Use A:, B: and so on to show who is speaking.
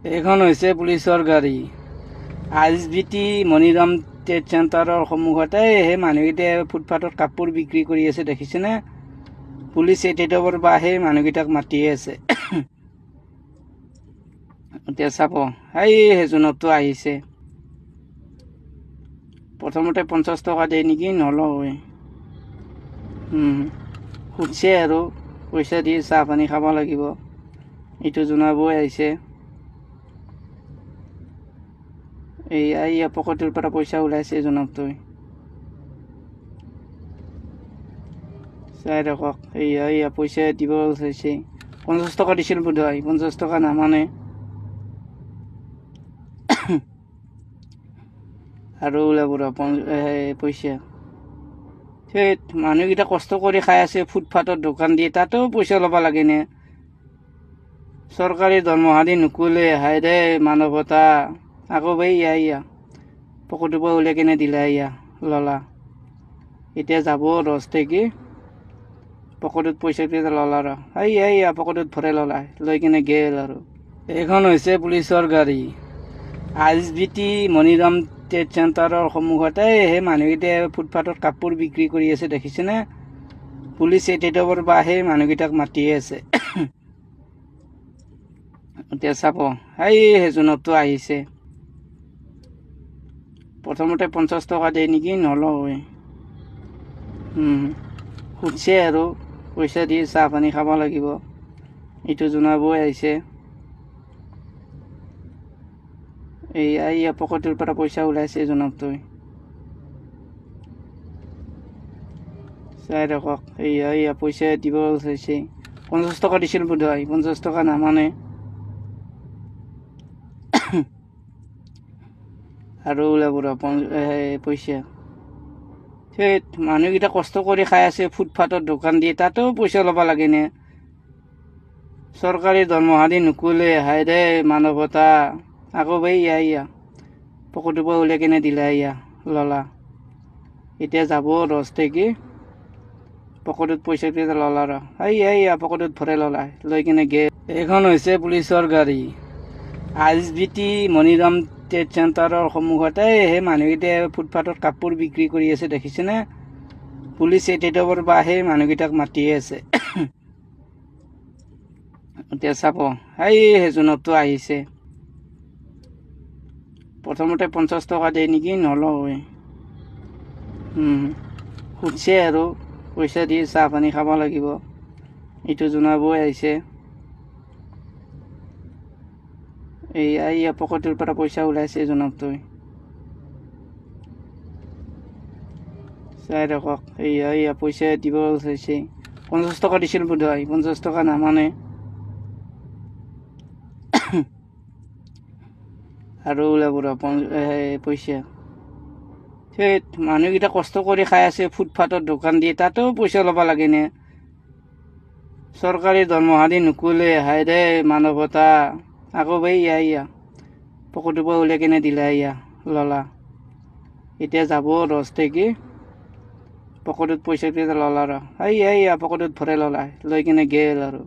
A: এখন হৈছে পুলিচৰ গাড়ী। ISBT মনিৰাম ট্ৰেড চেণ্টাৰৰ সন্মুখতে সেই মানুহকেইটাই ফুটপাথত কাপোৰ বিক্ৰী কৰি আছে, দেখিছেনে? পুলিচ এটেডৰ পৰা সেই মানুহকেইটাক মাতি আছে। এতিয়া চাব, সেইজনতো আহিছে। প্ৰথমতে 50 টকা দিয়ে নেকি, নলয়। সুধছে আৰু পইচা দি চাহ পানী খাব লাগিব, এইটো জনাবই আহিছে। এইয়া পকেটৰ পৰা পইচা ওলাইছে জনকটোই, চাই ৰাখক। এইয়া পইচা দিব চাইছে। 50 টকা দিছিল বোধ হয়, 50 টকা নামানে। আৰু ওলাব পইচা। সেই মানুহকেইটা কষ্ট কৰি খাই আছে, ফুটপাথত দোকান দিয়ে, তাতেও পইচা ল'ব লাগে নে? চৰকাৰী দৰমহা দি নুকুলে, হাই দে মানৱতা। আকৌ ইয়া পকেটৰ পৰা উলিয়াই কিনে দিলা, ললা। এতিয়া যাব ৰস্তে কি পকেটত পইচা ললা ৰ, পকেটত ভৰাই ললা, লৈ কিনে গেল আৰু। এইখন হৈছে পুলিচৰ গাড়ী। ISBT মনিৰাম ট্ৰেড চেণ্টাৰৰ সন্মুখতে সেই মানুহকেইটাই ফুটপাথত কাপোৰ বিক্ৰী কৰি আছে, দেখিছেনে? পুলিচ এটেডৰ পৰা সেই মানুহকেইটাক মাতি আছে। এতিয়া চাব, সেইজনতো আহিছে। প্ৰথমতে 50 টকা দিয়ে নেকি, নলয়। সুধছে আৰু পইচা দি চাহ পানী খাব লাগিব, এইটো জনাবই আহিছে। এইয়া পকেটৰ পৰা পইচা ওলাইছে জনকটোই, চাই ৰাখক। এইয়া পইচা দিব চাইছে। 50 টকা দিছিল বোধ হয়, 50 টকা নামানে। আৰু ওলাব পইচা। সেই মানুহকেইটা কষ্ট কৰি খাই আছে, ফুটপাথত দোকান দিয়ে, তাতেও পইচা ল'ব লাগে নে? চৰকাৰী দৰমহা দি নুকুলে, হাই দে মানৱতা। আকৌ ইয়া পকেটৰ পৰা উলিয়াই কিনে দিলা, ললা। এতিয়া যাব ৰস্তে কি পকেটত পইচা ললা ৰ, পকেটত ভৰাই ললা, লৈ কিনে গেল। এইখন হৈছে পুলিচৰ গাড়ী। ISBT মনিৰাম ট্ৰেড চেণ্টাৰৰ সন্মুখতে সেই মানুহকেইটাই ফুটপাথত কাপোৰ বিক্ৰী কৰি আছে, দেখিছেনে? পুলিচ এটেডৰ পৰা সেই মানুহকেইটাক মাতি আছে। এতিয়া চাব, সেইজনতো আহিছে। প্ৰথমতে 50 টকা দিয়ে নেকি, নলয়। সুধছে আৰু পইচা দি চাহ পানী খাব লাগিব, এইটো জনাবই আহিছে। এইয়া পকেটৰ পৰা পইচা ওলাইছে জনকটোই, চাই ৰাখক। এইয়া পইচা দিব চাইছে। 50 টকা দিছিল বোধ হয়, 50 টকা নামানে। আৰু ওলাব পইচা। সেই মানুহকেইটা কষ্ট কৰি খাই আছে, ফুটপাথত দোকান দিয়ে, তাতেও পইচা ল'ব লাগে নে? চৰকাৰী দৰমহা দি নুকুলে, হাই দে মানৱতা। আকৌ ইয়া পকেটৰ পৰা উলিয়াই কিনে দিলা, ললা। এতিয়া যাব ৰস্তে কি পকেটত পইচা ললা ৰ, পকেটত ভৰাই ললা, লৈ কিনে গেল আৰু।